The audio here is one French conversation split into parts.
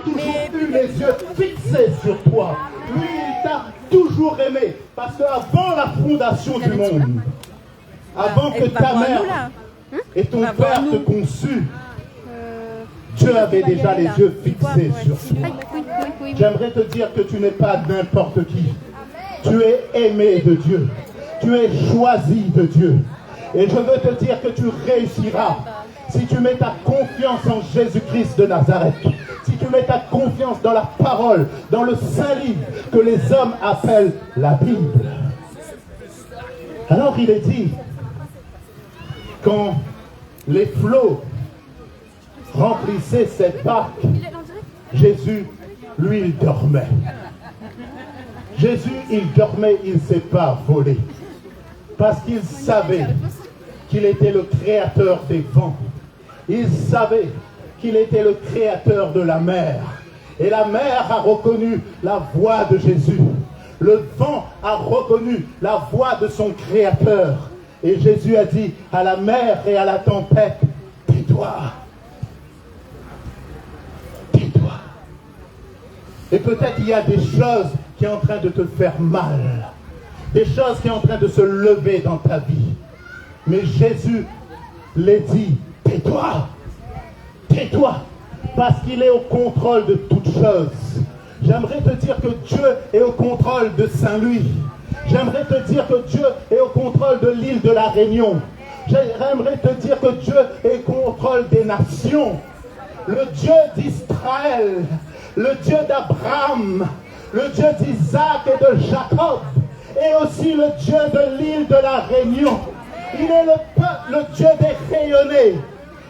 toujours eu les yeux fixés sur toi. Lui, il t'a toujours aimé. Parce qu'avant la fondation du monde, avant que ta mère et ton père te conçuent, Dieu avait déjà les yeux fixés sur toi. J'aimerais te dire que tu n'es pas n'importe qui. Tu es aimé de Dieu. Tu es choisi de Dieu. Et je veux te dire que tu réussiras si tu mets ta confiance en Jésus-Christ de Nazareth. Si tu mets ta confiance dans la parole, dans le saint livre que les hommes appellent la Bible. Alors il est dit, quand les flots remplissaient cette barque, Jésus, lui, il dormait. Jésus, il dormait, il ne s'est pas volé. Parce qu'il savait qu'il était le créateur des vents. Il savait qu'il était le créateur de la mer. Et la mer a reconnu la voix de Jésus. Le vent a reconnu la voix de son créateur. Et Jésus a dit à la mer et à la tempête, tais-toi. Tais-toi. Et peut-être il y a des choses qui sont en train de te faire mal. Des choses qui sont en train de se lever dans ta vie. Mais Jésus les dit, tais-toi. Tais-toi. Parce qu'il est au contrôle de toutes choses. J'aimerais te dire que Dieu est au contrôle de Saint-Louis. J'aimerais te dire que Dieu est au contrôle de l'île de la Réunion. J'aimerais te dire que Dieu est au contrôle des nations. Le Dieu d'Israël, le Dieu d'Abraham, le Dieu d'Isaac et de Jacob, et aussi le Dieu de l'île de la Réunion. Il est le Dieu des rayonnés.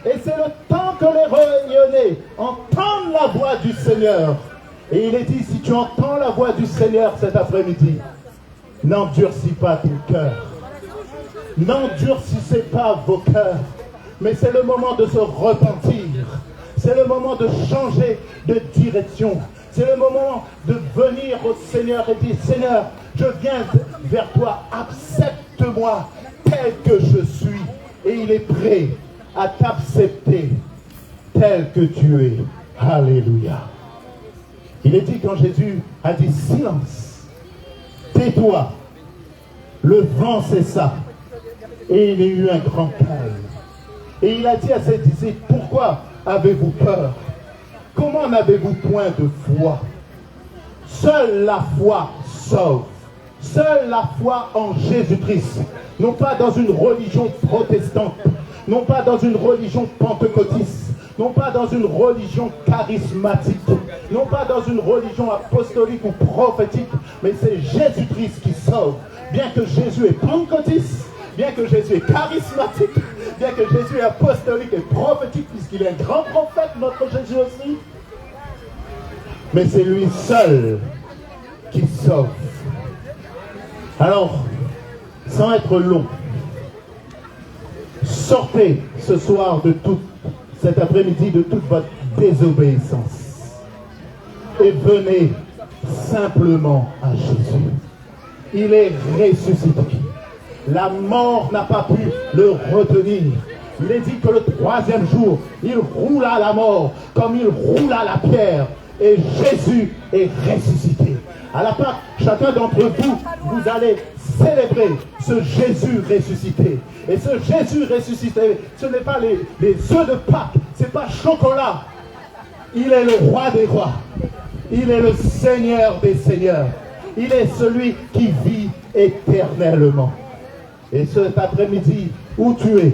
Et c'est le temps que les rayonnés entendent la voix du Seigneur. Et il est dit, si tu entends la voix du Seigneur cet après-midi, n'endurcis pas ton cœur. N'endurcissez pas vos cœurs. Mais c'est le moment de se repentir. C'est le moment de changer de direction. C'est le moment de venir au Seigneur et dire, Seigneur, je viens vers toi, accepte-moi tel que je suis. Et il est prêt à t'accepter tel que tu es. Alléluia. Il est dit quand Jésus a dit silence, tais-toi, le vent cessa et il y a eu un grand calme. Et il a dit à ses disciples, pourquoi avez-vous peur? Comment n'avez-vous point de foi? Seule la foi sauve. Seule la foi en Jésus-Christ. Non pas dans une religion protestante. Non pas dans une religion pentecôtiste. Non pas dans une religion charismatique. Non pas dans une religion apostolique ou prophétique. Mais c'est Jésus-Christ qui sauve. Bien que Jésus est pentecôtiste. Bien que Jésus est charismatique. Bien que Jésus est apostolique et prophétique. Puisqu'il est un grand prophète, notre Jésus aussi. Mais c'est lui seul qui sauve. Alors, sans être long, sortez ce soir de toute, cet après-midi de toute votre désobéissance et venez simplement à Jésus. Il est ressuscité. La mort n'a pas pu le retenir. Il est dit que le troisième jour, il roula la mort comme il roula la pierre. Et Jésus est ressuscité. À la Pâque, chacun d'entre vous, vous allez célébrer ce Jésus ressuscité. Et ce Jésus ressuscité, ce n'est pas les œufs de Pâques, ce n'est pas chocolat. Il est le roi des rois. Il est le Seigneur des seigneurs. Il est celui qui vit éternellement. Et cet après-midi, où tu es,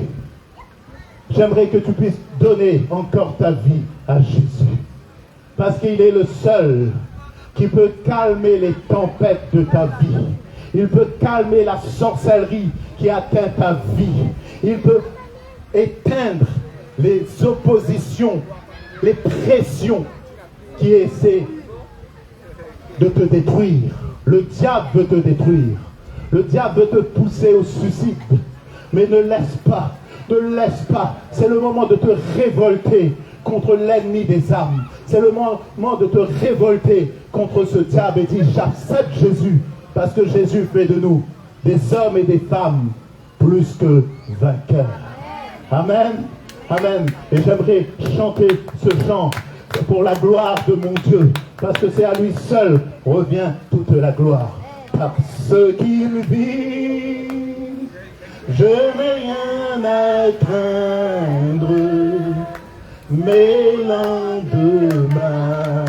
j'aimerais que tu puisses donner encore ta vie à Jésus. Parce qu'il est le seul qui peut calmer les tempêtes de ta vie. Il peut calmer la sorcellerie qui atteint ta vie. Il peut éteindre les oppositions, les pressions qui essaient de te détruire. Le diable veut te détruire. Le diable veut te pousser au suicide. Mais ne laisse pas. Ne laisse pas. C'est le moment de te révolter contre l'ennemi des âmes. C'est le moment de te révolter contre ce diable et dire j'accepte Jésus parce que Jésus fait de nous des hommes et des femmes plus que vainqueurs. Amen. Amen. Et j'aimerais chanter ce chant pour la gloire de mon Dieu, parce que c'est à lui seul revient toute la gloire. Parce qu'il vit, je n'ai rien à craindre, mes lendemains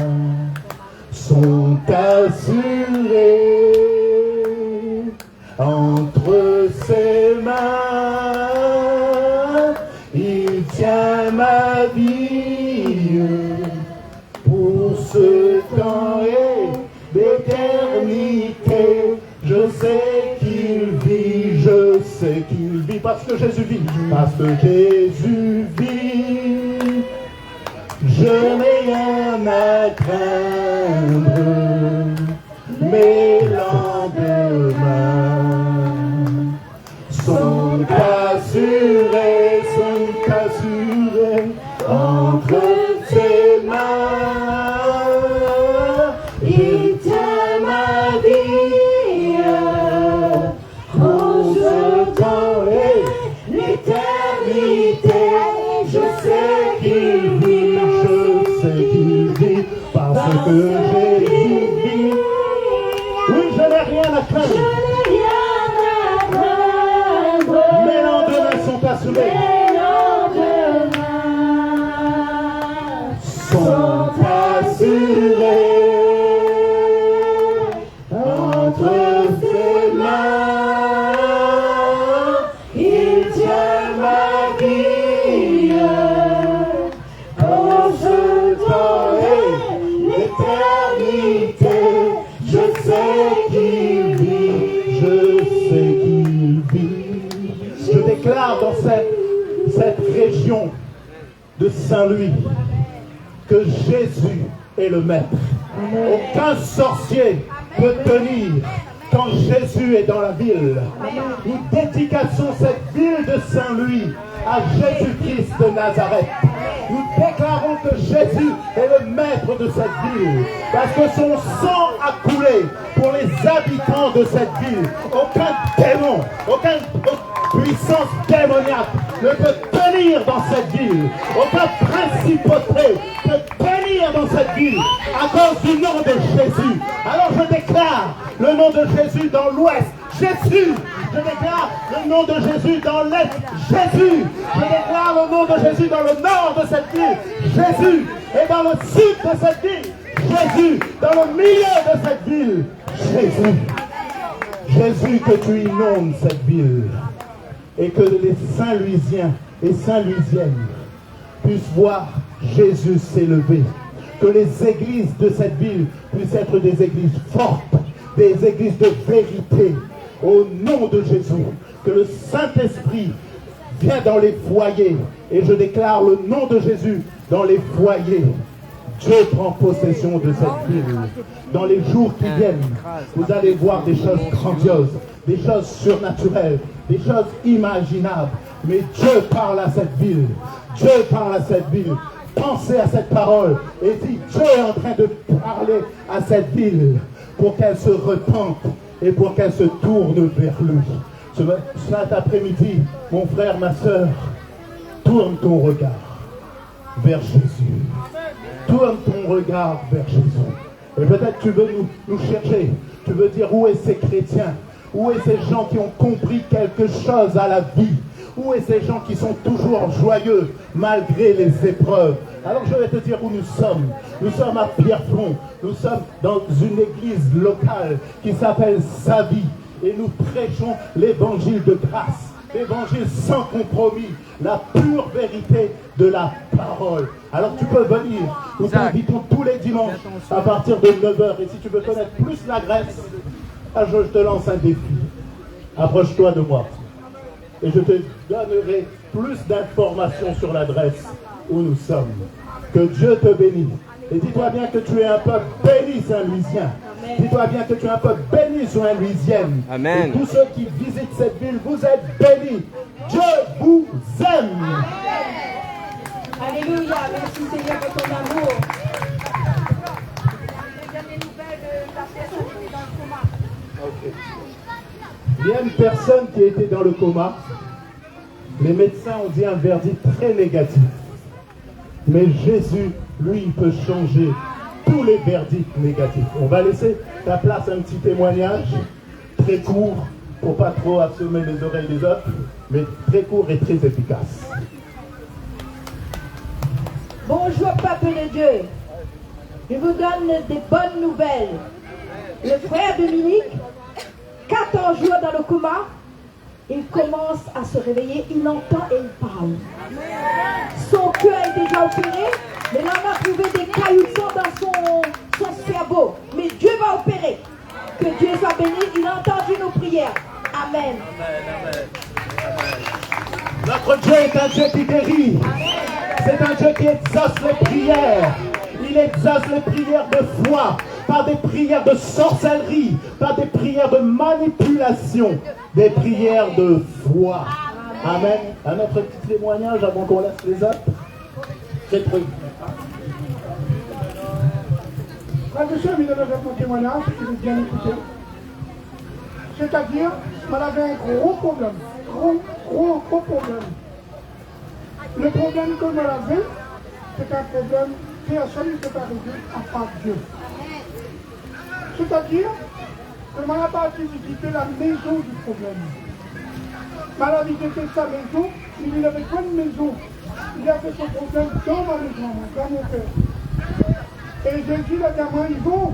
sont assurés entre ses mains. Il tient ma vie pour ce temps et d'éternité. Je sais qu'il vit, je sais qu'il vit, parce que Jésus vit, parce que Jésus vit. Je n'ai rien à craindre, mes lendemains sont assurés entre ses mains. Il tient ma vie pour ce temps et l'éternité. Je sais qu'il vit, parce que Jésus vit. Oui, je n'ai rien à craindre. Mes lendemains sont assurés. Entre ses mains, il tient ma vie pour ce temps et l'éternité. Je sais qu'il vit, je sais qu'il vit. Je déclare dans cette région de Saint-Louis que Jésus est le maître. Aucun sorcier peut tenir quand Jésus est dans la ville. Nous dédicassons cette ville de Saint-Louis à Jésus-Christ de Nazareth. Nous déclarons que Jésus est le maître de cette ville, parce que son sang a coulé pour les habitants de cette ville. Aucun démon, aucune puissance démoniaque ne peut tenir dans cette ville. Aucun principauté peut tenir dans cette ville à cause du nom de Jésus. Alors je déclare le nom de Jésus dans l'ouest, Jésus. Je déclare le nom de Jésus dans l'est, Jésus. Je déclare le nom de Jésus dans le nord de cette ville, Jésus. Et dans le sud de cette ville, Jésus. Dans le milieu de cette ville, Jésus. Jésus, que tu inondes cette ville et que les Saint-Louisiens et Saint-Louisiennes puissent voir Jésus s'élever. Que les églises de cette ville puissent être des églises fortes, des églises de vérité. Au nom de Jésus, que le Saint-Esprit vienne dans les foyers. Et je déclare le nom de Jésus dans les foyers. Dieu prend possession de cette ville. Dans les jours qui viennent, vous allez voir des choses grandioses, des choses surnaturelles, des choses imaginables. Mais Dieu parle à cette ville. Dieu parle à cette ville. Pensez à cette parole et dites, Dieu est en train de parler à cette ville pour qu'elle se repente et pour qu'elle se tourne vers lui. Cet après-midi, mon frère, ma soeur, tourne ton regard vers Jésus. Tourne ton regard vers Jésus. Et peut-être tu veux nous chercher. Tu veux dire où est ces chrétiens? Où est ces gens qui ont compris quelque chose à la vie? Où est ces gens qui sont toujours joyeux malgré les épreuves? Alors je vais te dire où nous sommes. Nous sommes à Pierrefonds. Nous sommes dans une église locale qui s'appelle Sa Vie. Et nous prêchons l'évangile de grâce. L'évangile sans compromis. La pure vérité de la parole. Alors tu peux venir. Nous t'invitons tous les dimanches à partir de 9h. Et si tu veux connaître plus la Grèce, je te lance un défi. Approche-toi de moi. Et je te donnerai plus d'informations sur l'adresse où nous sommes. Que Dieu te bénisse. Et dis-toi bien que tu es un peuple béni, Saint-Louisien. Dis-toi bien que tu es un peuple béni, Saint-Louisienne. Amen. Et tous ceux qui visitent cette ville, vous êtes bénis. Dieu vous aime. Amen. Alléluia. Merci Seigneur pour ton amour. Okay. Il y a une personne qui était dans le coma. Les médecins ont dit un verdict très négatif. Mais Jésus lui, il peut changer tous les verdicts négatifs. On va laisser ta place à un petit témoignage, très court, pour pas trop assommer les oreilles des autres, mais très court et très efficace. Bonjour, peuple de Dieu. Je vous donne des bonnes nouvelles. Le frère Dominique, 14 jours dans le coma, il commence à se réveiller, il entend et il parle. Son cœur est déjà opéré, mais là on a trouvé des cailloutons dans son cerveau. Mais Dieu va opérer. Que Dieu soit béni, il a entendu nos prières. Amen. Notre Dieu est un Dieu qui guérit. C'est un Dieu qui exauce les prières. Il exauce les prières de foi, pas des prières de sorcellerie, pas des prières de manipulation, des prières de foi. Amen. Un autre petit témoignage avant qu'on laisse les autres. C'est très Frère de soeur, il donne mon témoignage, je vais bien écouter. C'est-à-dire, on avait un gros problème. Gros problème. Le problème que l'on avait, c'est un problème que personne ne peut pas résoudre à part Dieu. C'est-à-dire que l'on n'a pas visité la maison du problème. On a visité sa maison, il n'avait pas une maison. Il avait son problème dans ma maison, dans mon cœur. Et j'ai dit à gamin, Yvon,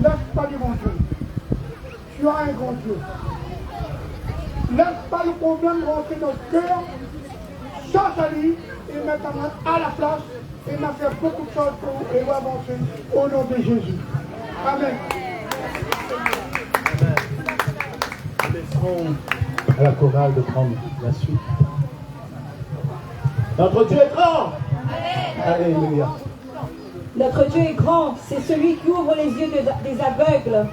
lâche pas devant Dieu. Tu as un grand Dieu. Laisse pas le problème rentrer dans le cœur, chasse à lui et mettre ta main à la place et m'a fait beaucoup de choses pour et avancer au nom de Jésus. Amen. Nous laisserons à la chorale de prendre la suite. Notre Dieu est grand. Alléluia. Notre Dieu est grand, c'est celui qui ouvre les yeux des aveugles.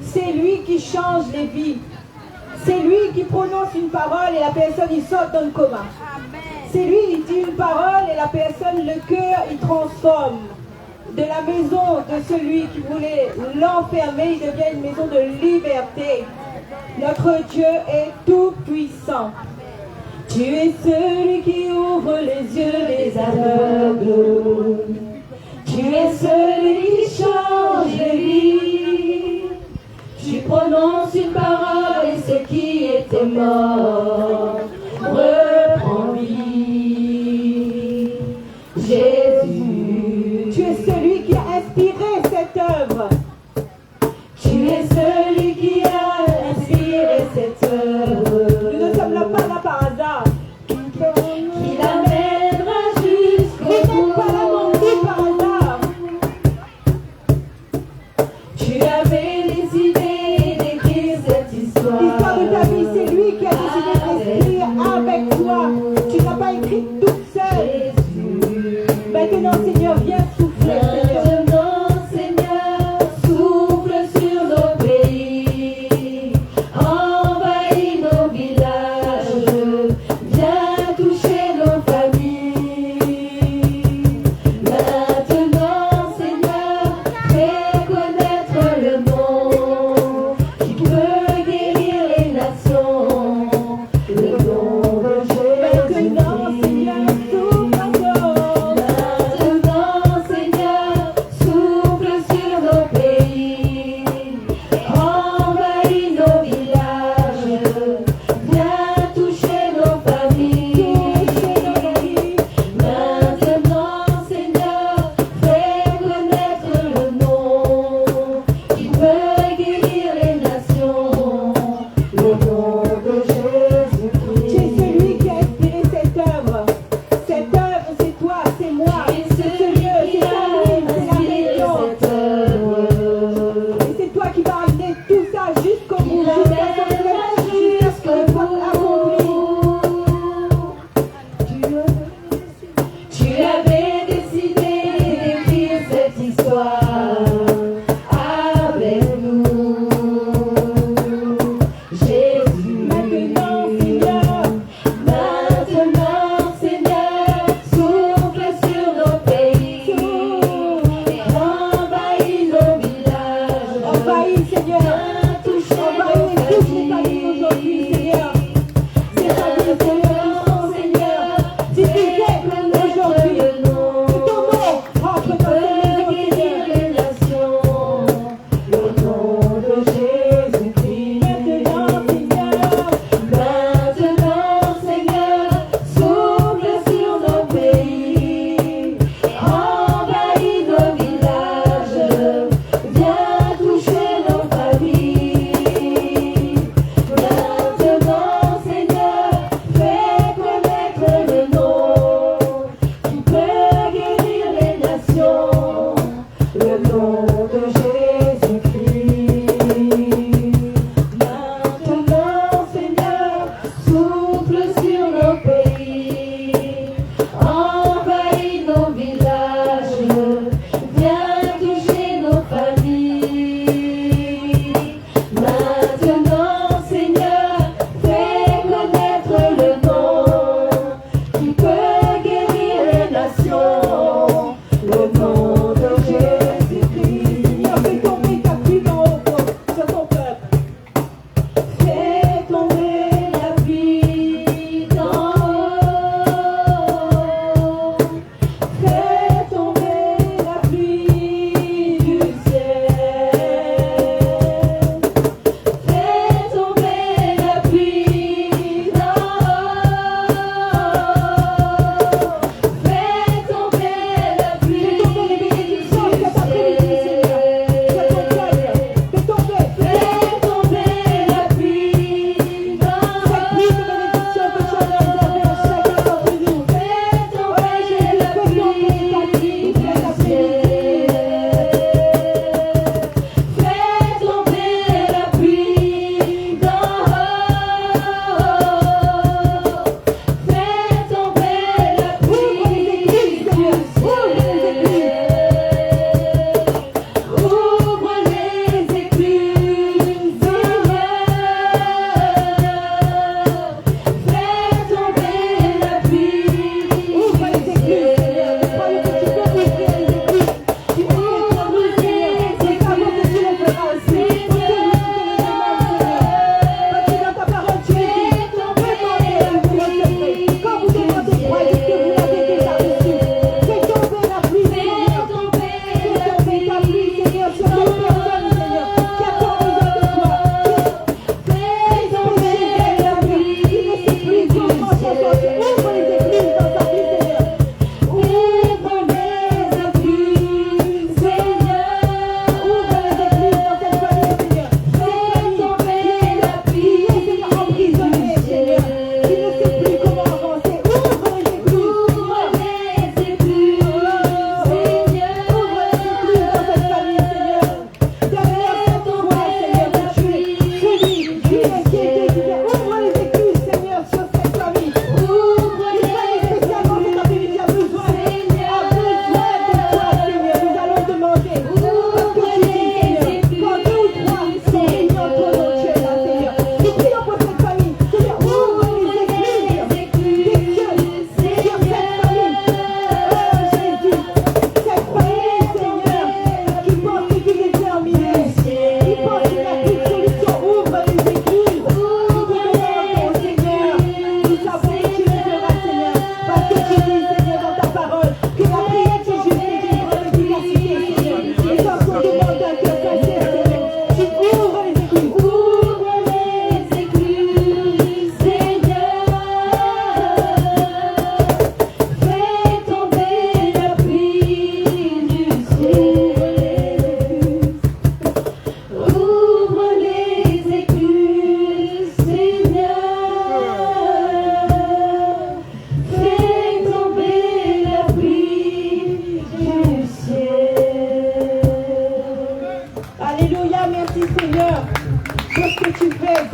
C'est lui qui change les vies. C'est lui qui prononce une parole et la personne il sort dans le coma. C'est lui qui dit une parole et la personne, le cœur, il transforme. De la maison de celui qui voulait l'enfermer, il devient une maison de liberté. Notre Dieu est tout puissant. Tu es celui qui ouvre les yeux des aveugles. Tu es celui qui change les vies. Tu prononces une parole et ce qui était mort reprend vie. Jésus, tu es celui qui a inspiré cette œuvre. Tu es celui qui a inspiré cette œuvre. Nous ne sommes là pas là par hasard. Qui l'amènera jusqu'au bout. Pas là non plus par hasard. Tu avais des idées d'écrire cette histoire. L'histoire de ta vie, c'est lui qui a décidé de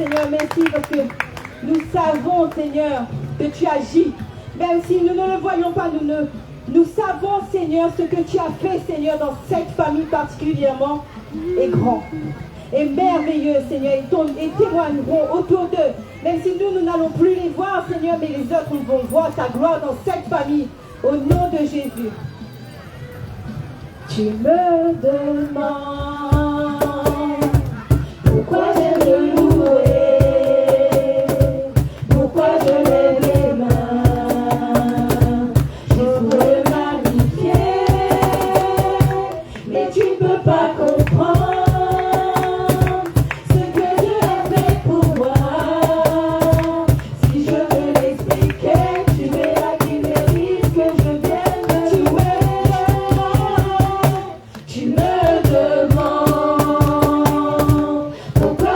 Seigneur, merci parce que nous savons, Seigneur, que tu agis. Même si nous ne le voyons pas, nous savons, Seigneur, ce que tu as fait, Seigneur, dans cette famille particulièrement est grand. Et merveilleux, Seigneur, et témoigneront autour d'eux. Même si nous n'allons plus les voir, Seigneur, mais les autres vont voir ta gloire dans cette famille. Au nom de Jésus. Tu me demandes pourquoi j'aime le louer, pourquoi je lève les mains, juste pour le magnifier, mais tu ne peux pas comprendre ce que Dieu a fait pour moi. Si je veux l'expliquer, tu verras qu'il mérite que je vienne te louer. Tu me demandes pourquoi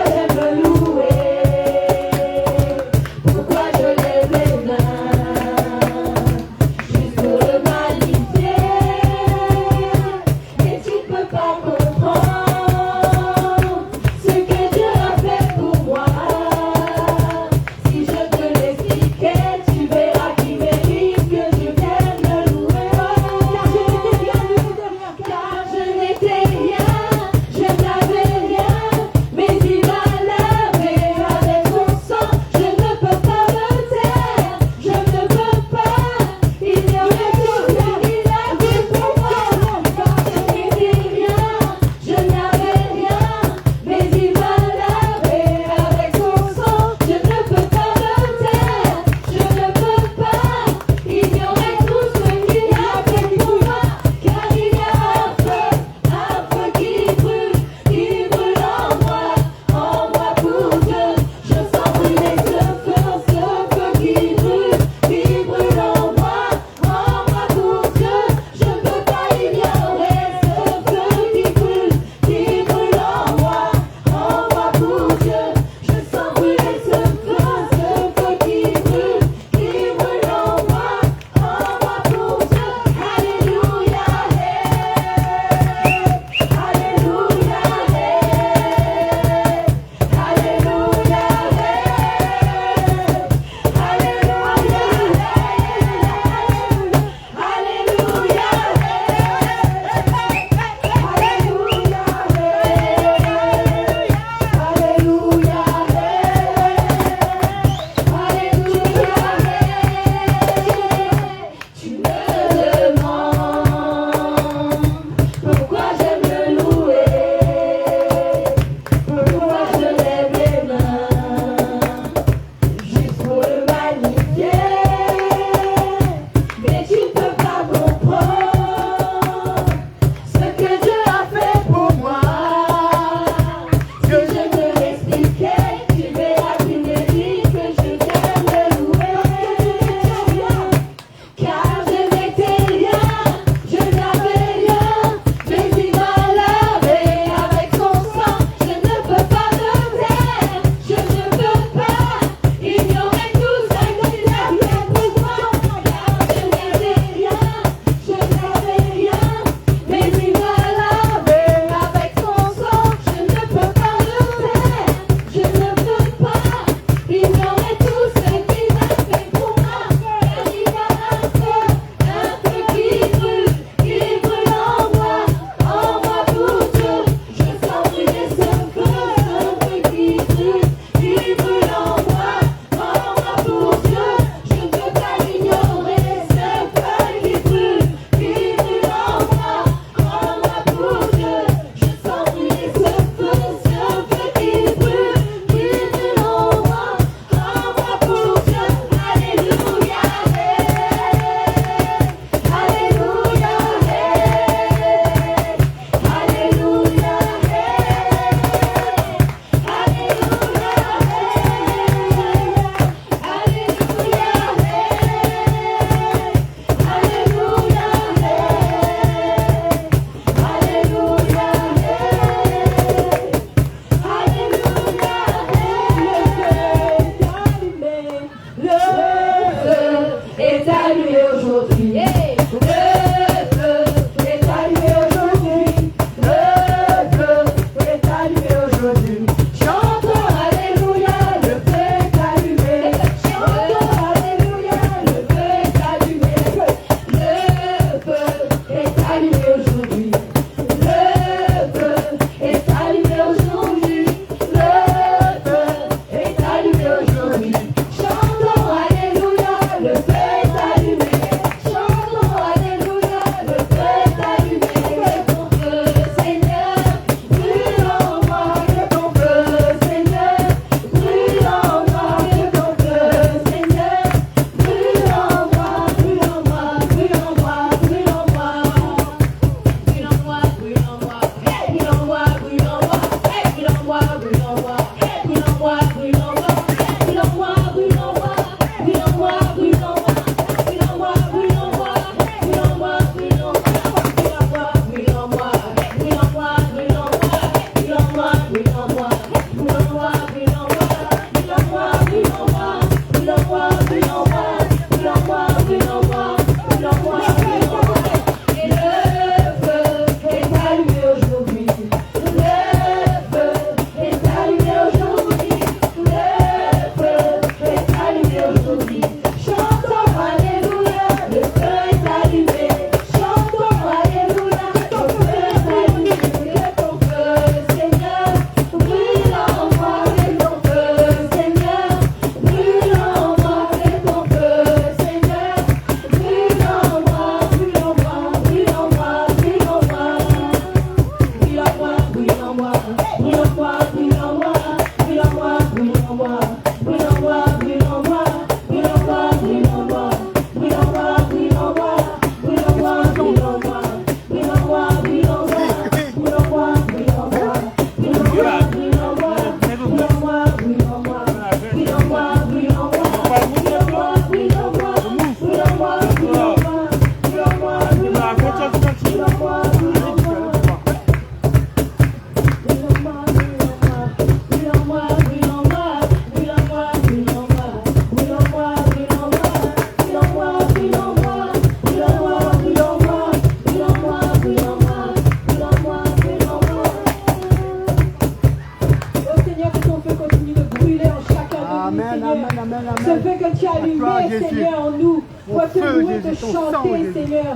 Ce feu que tu as allumé, Seigneur, en nous, pour te louer, te chanter, Seigneur.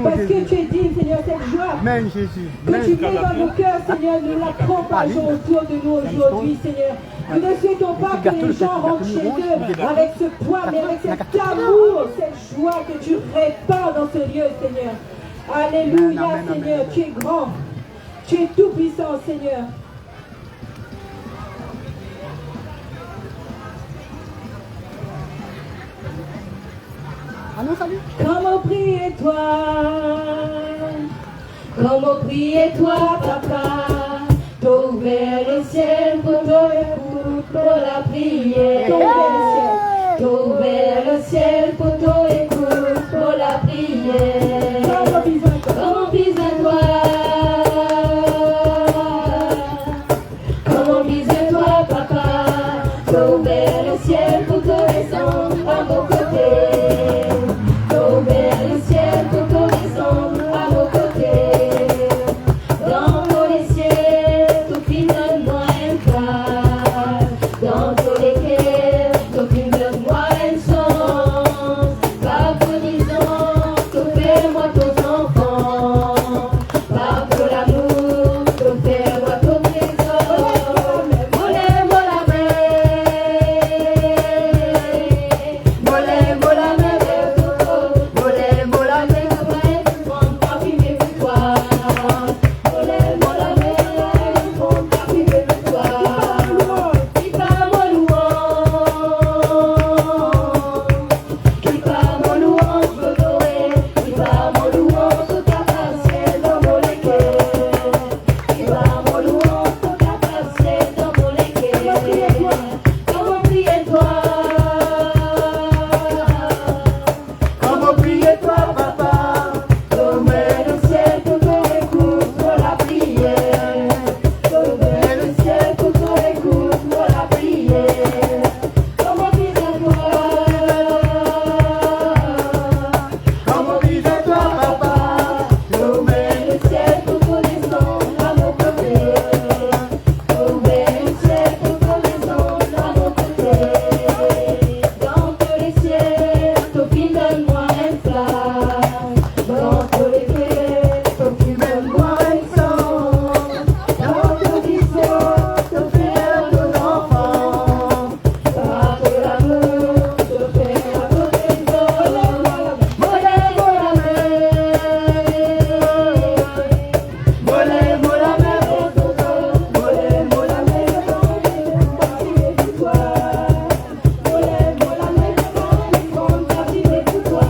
Parce que tu es digne, Seigneur, cette joie que tu mets dans nos cœurs, Seigneur, nous la propageons autour de nous aujourd'hui, Seigneur. Nous ne souhaitons pas que les gens rentrent chez eux avec ce poids, mais avec cet amour, cette joie que tu répands dans ce lieu, Seigneur. Alléluia, Seigneur, tu es grand, tu es tout puissant, Seigneur. Comment prier toi? Comment prier toi, papa? T'as ouvert le ciel pour ton écoute, pour la prière. T'as ouvert le ciel pour ton écoute, pour la prière. Comment besoin-toi? Comment besoin-toi, papa? T'as ouvert le ciel pour te descendre à mon côté. T'as ouvert le ciel pour te descendre à mon côté. Dans tous les ciels, tout qui donne-moi une place. Dans tous les cœurs, tout qui donne-moi une chance. Par ton disant, tout fais-moi ton enfant. Par ton amour, tout fais-moi ton trésor. Molez-moi la main. Molez-moi la main vers tout. Molez-moi la main pour prendre parfumé pour toi. Molez-moi la main pour prendre parfumé pour toi. Qui parle mon louange, qui parle mon louange, je l'adorer. Qui parle mon louange, tout à passer dans mon cœur. Qui parle mon louange, tout à passer dans mon cœur. Comment prier toi? Comment prier toi, papa? Ouvert le ciel pour ton écoute, pour la prière. Ouvert le ciel pour ton écoute, pour la prière. Comment prier toi? Comment prier toi, papa? Ouvert le ciel pour ton descendre à mon côté. Ouvert le ciel pour ton descendre à mon côté. Dans tous les ciels, ton fils donne-moi une place. Dans tous les ciels, ton fils donne-moi une chance. Dans tous les ciels, ton frère, ton enfant. Par ton amour, ton frère, ton trésor. Molez-moi la main. Molez-moi la main pour ton dos. Molez-moi la main pour partir de toi. Molez-moi la main pour partir de toi.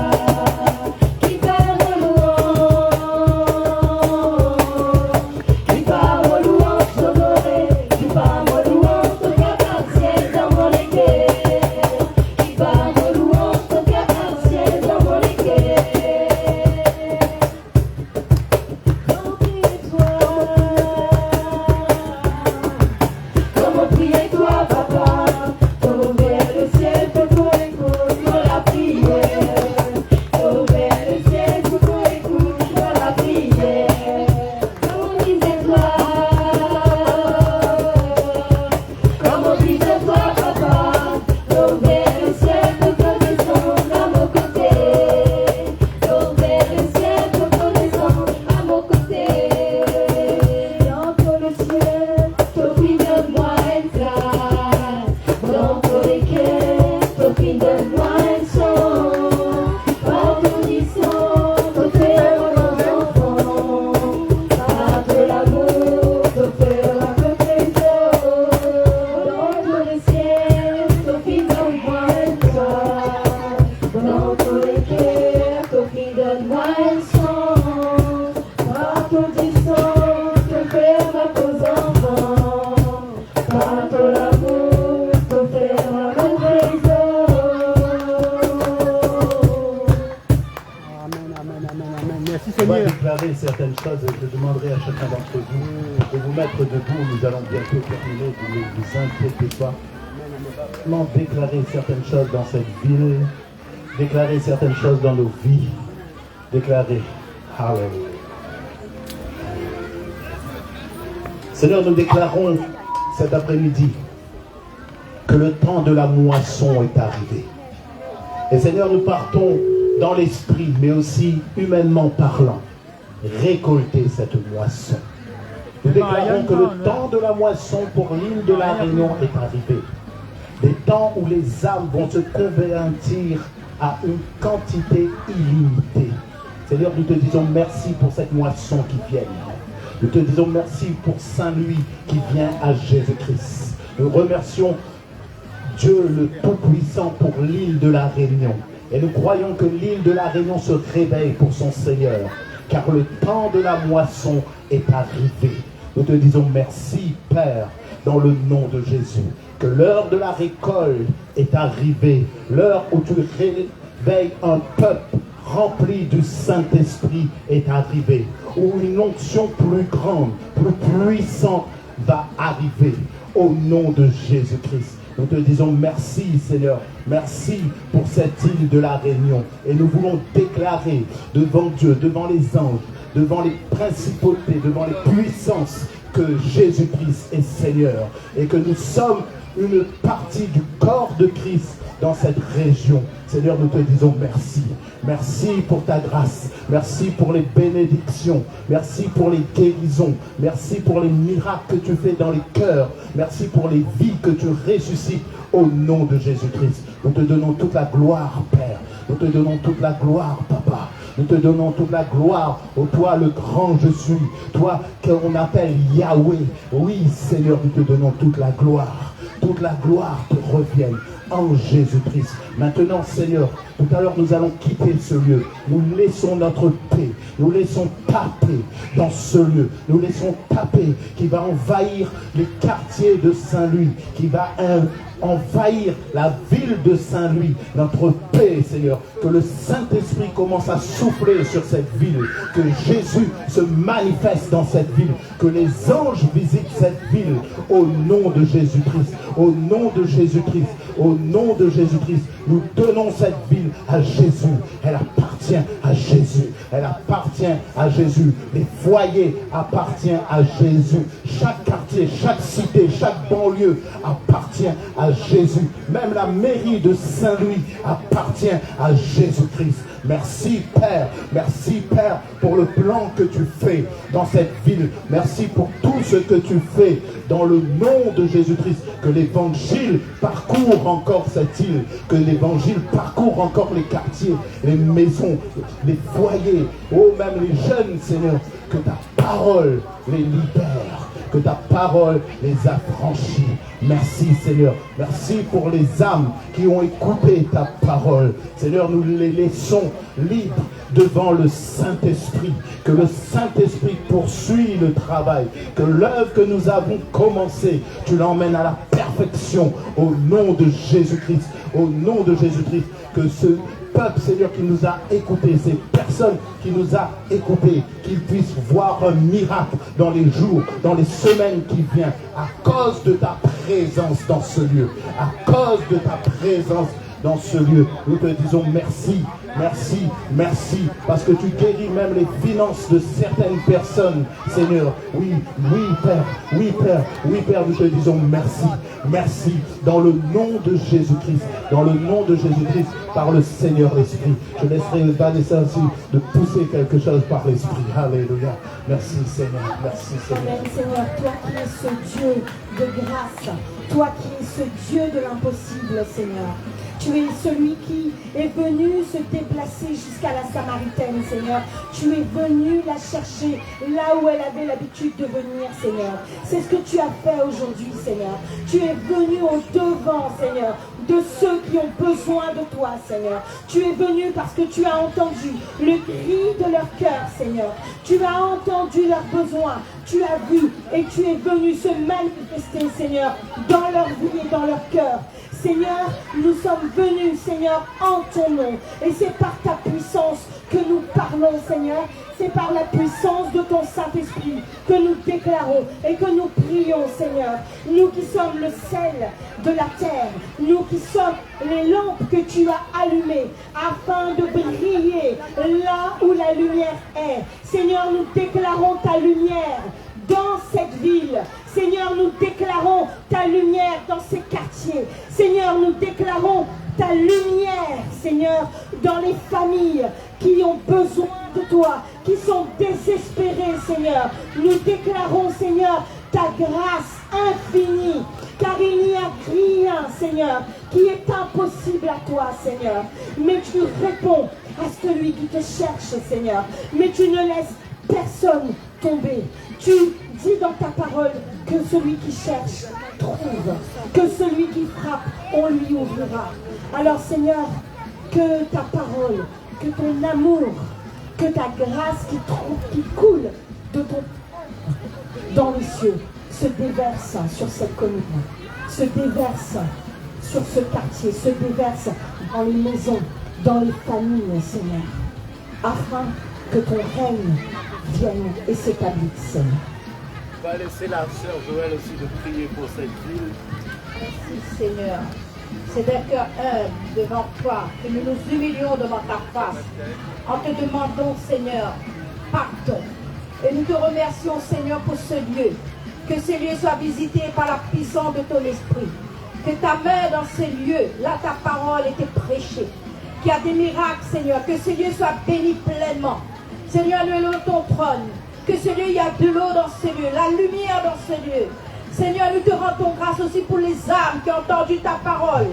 Qui parle mon louange, qui parle mon louange, j'honorerai. Qui parle mon louange, ton cœur partiel dans mon cœur. Qui parle mon louange, ton cœur partiel dans mon cœur. Comment prier toi? Comment prier toi, papa? T'as ouvert le ciel pour ton écoute, pour la prière. T'as ouvert le ciel pour ton écoute, pour la prière. Comment disais-toi? Comment disais-toi, papa? T'as ouvert le ciel pour te descendre à mon côté. T'as ouvert le ciel pour te descendre à mon côté. Dans tout le ciel, ton fils donne-moi une place. Dans tous les cœurs, ton fils donne-moi une chance. Par ton disant, ton frère, mon enfant. Par ton amour, ton frère, ton trésor. Dans tous les ciels, ton fils donne-moi une place. Dans tous les cœurs, ton fils donne-moi une chance. Par ton disant, ton frère, ton enfant. Par ton amour, ton frère, mon trésor. Amen. Merci On va Seigneur. déclarer certaines choses et je demanderai à chacun d'entre vous de vous mettre debout. Nous allons bientôt terminer. Vous ne vous inquiétez pas. Comment déclarer certaines choses dans cette ville, déclarer certaines choses dans nos vies, déclarer. Alléluia. Seigneur, nous déclarons cet après-midi que le temps de la moisson est arrivé. Et Seigneur, nous partons dans l'esprit, mais aussi humainement parlant, récolter cette moisson. Nous déclarons que le temps de la moisson pour l'île de la Réunion est arrivé. Des temps où les âmes vont se convertir à une quantité illimitée. Seigneur, nous te disons merci pour cette moisson qui vient. Nous te disons merci pour Saint-Louis qui vient à Jésus-Christ. Nous remercions Dieu le Tout-Puissant pour l'île de la Réunion. Et nous croyons que l'île de la Réunion se réveille pour son Seigneur, car le temps de la moisson est arrivé. Nous te disons merci, Père, dans le nom de Jésus, que l'heure de la récolte est arrivée, l'heure où tu réveilles un peuple rempli du Saint-Esprit est arrivée, où une onction plus grande, plus puissante va arriver, au nom de Jésus-Christ. Nous te disons merci, Seigneur. Merci pour cette île de la Réunion. Et nous voulons déclarer devant Dieu, devant les anges, devant les principautés, devant les puissances, que Jésus-Christ est Seigneur. Et que nous sommes une partie du corps de Christ dans cette région. Seigneur, nous te disons merci. Merci pour ta grâce. Merci pour les bénédictions. Merci pour les guérisons. Merci pour les miracles que tu fais dans les cœurs. Merci pour les vies que tu ressuscites au nom de Jésus-Christ. Nous te donnons toute la gloire, Père. Nous te donnons toute la gloire, Papa. Nous te donnons toute la gloire, ô toi le grand je suis, toi qu'on appelle Yahweh. Oui, Seigneur, nous te donnons toute la gloire. Toute la gloire te revienne en Jésus-Christ. Maintenant, Seigneur, tout à l'heure, nous allons quitter ce lieu. Nous laissons notre paix. Nous laissons ta paix dans ce lieu. Nous laissons ta paix qui va envahir les quartiers de Saint-Louis, qui va envahir la ville de Saint-Louis. Notre paix, Seigneur. Que le Saint-Esprit commence à souffler sur cette ville. Que Jésus se manifeste dans cette ville. Que les anges visitent cette ville au nom de Jésus-Christ. Au nom de Jésus-Christ. Au nom de Jésus-Christ. Nous donnons cette ville à Jésus. Elle appartient à Jésus. Elle appartient à Jésus. Les foyers appartiennent à Jésus. Chaque quartier, chaque cité, chaque banlieue appartient à Jésus. Même la mairie de Saint-Louis appartient à Jésus-Christ. Merci Père. Merci Père pour le plan que tu fais dans cette ville. Merci pour tout ce que tu fais dans le nom de Jésus-Christ. Que l'évangile parcourt encore cette île. Que l'évangile parcourt encore les quartiers, les maisons, les foyers. Oh, même les jeunes, Seigneur. Que ta parole les libère. Que ta parole les affranchit. Merci Seigneur. Merci pour les âmes qui ont écouté ta parole. Seigneur, nous les laissons libres devant le Saint-Esprit. Que le Saint-Esprit poursuit le travail. Que l'œuvre que nous avons commencée, tu l'emmènes à la perfection au nom de Jésus-Christ. Au nom de Jésus-Christ. Que ce peuple, Seigneur, qui nous a écoutés, ces personnes qui nous a écoutés, qu'ils puissent voir un miracle dans les jours, dans les semaines qui viennent, à cause de ta présence dans ce lieu, à cause de ta présence dans ce lieu. Nous te disons merci, merci, merci, parce que tu guéris même les finances de certaines personnes, Seigneur. Oui, oui, Père, oui, Père, oui, Père, nous te disons merci, merci, dans le nom de Jésus-Christ, dans le nom de Jésus-Christ, par le Seigneur Esprit. Je laisserai Vanessa aussi de pousser quelque chose par l'Esprit. Alléluia. Merci, Seigneur, merci, Seigneur. Amen, Seigneur, toi qui es ce Dieu de grâce, toi qui es ce Dieu de l'impossible, Seigneur. Tu es celui qui est venu se déplacer jusqu'à la Samaritaine, Seigneur. Tu es venu la chercher là où elle avait l'habitude de venir, Seigneur. C'est ce que tu as fait aujourd'hui, Seigneur. Tu es venu au devant, Seigneur, de ceux qui ont besoin de toi, Seigneur. Tu es venu parce que tu as entendu le cri de leur cœur, Seigneur. Tu as entendu leurs besoins. Tu as vu et tu es venu se manifester, Seigneur, dans leur vie et dans leur cœur. Seigneur, nous sommes venus, Seigneur, en ton nom. Et c'est par ta puissance que nous parlons, Seigneur. C'est par la puissance de ton Saint-Esprit que nous déclarons et que nous prions, Seigneur. Nous qui sommes le sel de la terre, nous qui sommes les lampes que tu as allumées afin de briller là où la lumière est. Seigneur, nous déclarons ta lumière dans cette ville. Seigneur, nous déclarons ta lumière dans ces quartiers. nous déclarons ta lumière, Seigneur, dans les familles qui ont besoin de toi, qui sont désespérées, Seigneur. Nous déclarons, Seigneur, ta grâce infinie, car il n'y a rien, Seigneur, qui est impossible à toi, Seigneur. Mais tu réponds à celui qui te cherche, Seigneur. Mais tu ne laisses personne tomber. Tu dis dans ta parole que celui qui cherche trouve, que celui qui frappe, on lui ouvrira. Alors, Seigneur, que ta parole, que ton amour, que ta grâce qui coule de ton dans les cieux se déverse sur cette commune, se déverse sur ce quartier, se déverse dans les maisons, dans les familles, Seigneur, afin que ton règne vienne et s'établisse, Seigneur. On va laisser la sœur Joël aussi de prier pour cette ville. Merci, Seigneur. C'est d'un cœur humble devant toi que nous nous humilions devant ta face en te demandant, Seigneur, pardon. Et nous te remercions, Seigneur, pour ce lieu. Que ce lieu soit visité par la puissance de ton esprit. Que ta main dans ces lieux, là ta parole était prêchée. Qu'il y a des miracles, Seigneur. Que ce lieu soit béni pleinement. Seigneur, nous louons ton trône. Que ce lieu, il y a de l'eau dans ce lieu, la lumière dans ce lieu. Seigneur, nous te rendons grâce aussi pour les âmes qui ont entendu ta parole.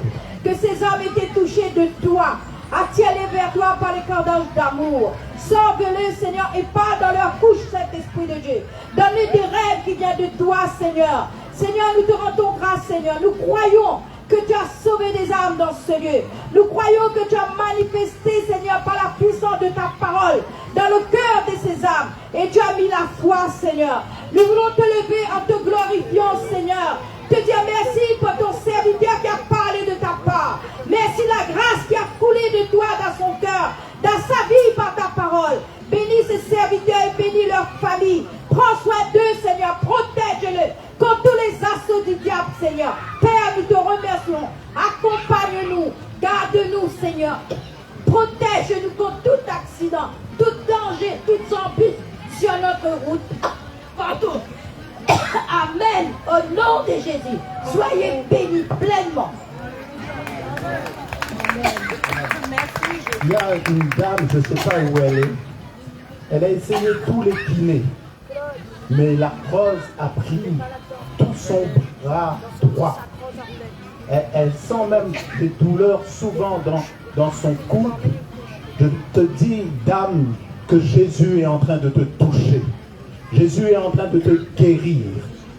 Que ces âmes étaient touchées de toi, attirées vers toi par les cordages d'amour. Sauve-les, Seigneur, et parle dans leur couche, cet esprit de Dieu. Donne-les des rêves qui viennent de toi, Seigneur. Seigneur, nous te rendons grâce, Seigneur. Nous croyons que tu as sauvé des âmes dans ce lieu. Nous croyons que tu as manifesté, Seigneur, par la puissance de ta parole, dans le cœur de ces âmes. Et tu as mis la foi, Seigneur. Nous voulons te lever en te glorifiant, Seigneur. Te dire merci pour ton serviteur qui a parlé de ta part. Merci la grâce qui a coulé de toi dans son cœur, dans sa vie par ta parole. Bénis ces serviteurs et bénis leur famille. Prends soin d'eux, Seigneur. Protège-les contre tous les assauts du diable, Seigneur. Père, nous te remercions. Accompagne-nous. Garde-nous, Seigneur. Protège-nous contre tout accident, tout danger, toute embûche sur notre route. Pardon. Amen. Au nom de Jésus. Soyez bénis pleinement. Il y a une dame, je ne sais pas où elle est. Elle a essayé tous les kinés. Mais la rose a pris tout son bras droit. Elle sent même des douleurs souvent dans son cou. Je te dis, dame, que Jésus est en train de te toucher. Jésus est en train de te guérir.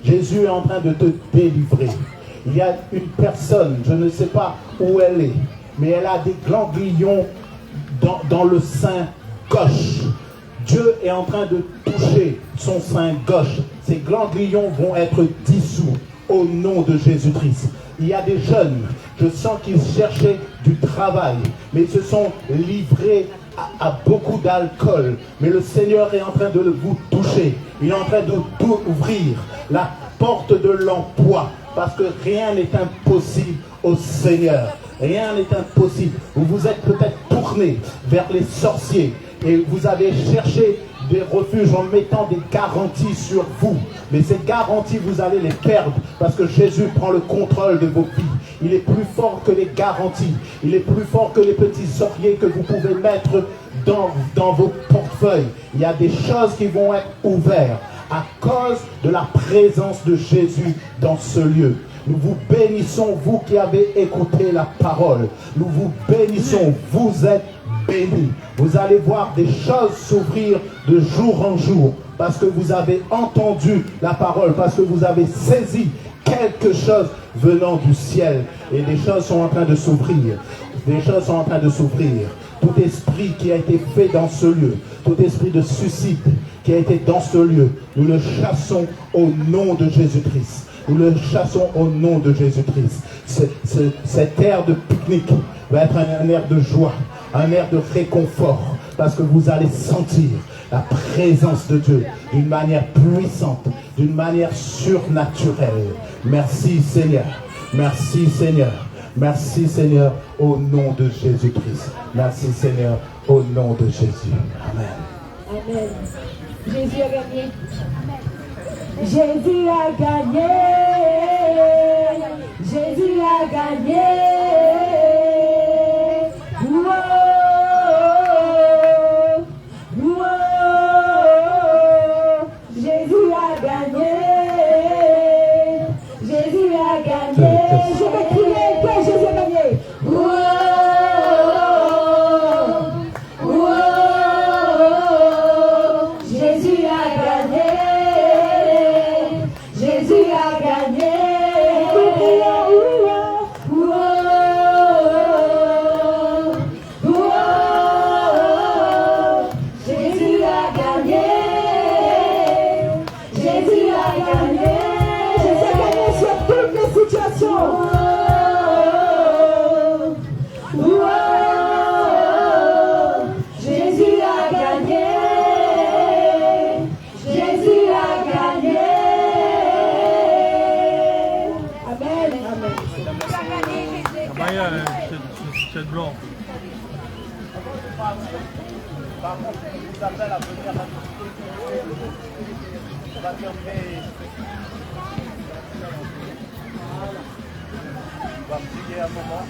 Jésus est en train de te délivrer. Il y a une personne, je ne sais pas où elle est, mais elle a des ganglions dans le sein gauche. Dieu est en train de toucher son sein gauche. Ces ganglions vont être dissous au nom de Jésus-Christ. Il y a des jeunes, je sens qu'ils cherchaient du travail, mais ils se sont livrés à beaucoup d'alcool. Mais le Seigneur est en train de vous toucher. Il est en train de tout ouvrir la porte de l'emploi, parce que rien n'est impossible au Seigneur. Rien n'est impossible. Vous vous êtes peut-être tourné vers les sorciers et vous avez cherché des refuges en mettant des garanties sur vous. Mais ces garanties, vous allez les perdre parce que Jésus prend le contrôle de vos vies. Il est plus fort que les garanties. Il est plus fort que les petits sorciers que vous pouvez mettre dans vos portefeuilles. Il y a des choses qui vont être ouvertes à cause de la présence de Jésus dans ce lieu. Nous vous bénissons, vous qui avez écouté la parole. Nous vous bénissons, vous êtes bénis. Vous allez voir des choses s'ouvrir de jour en jour parce que vous avez entendu la parole, parce que vous avez saisi quelque chose venant du ciel. Et des choses sont en train de s'ouvrir. Des choses sont en train de s'ouvrir. Tout esprit qui a été fait dans ce lieu, tout esprit de suicide qui a été dans ce lieu, nous le chassons au nom de Jésus-Christ. Nous le chassons au nom de Jésus-Christ. Cet air de pique-nique va être un air de joie, un air de réconfort, parce que vous allez sentir la présence de Dieu d'une manière puissante, d'une manière surnaturelle. Merci Seigneur. Merci Seigneur. Merci Seigneur, au nom de Jésus-Christ. Merci Seigneur, au nom de Jésus. Amen. Amen. Jésus a gagné. Jésus a gagné. Jésus a a gagné. Oh, oh, Jésus a gagné. Jésus a gagné. Je vais crier que Jésus a gagné. Oh, oh, Jésus a gagné. Jésus a gagné. Jésus a gagné. Jésus a gagné. Jésus a gagné sur toutes les situations. Jésus a gagné. Jésus a gagné. Amen. Amen. Maya, c'est blanc. Par contre, je vous appelle à venir à on va fermer. On va prier un moment.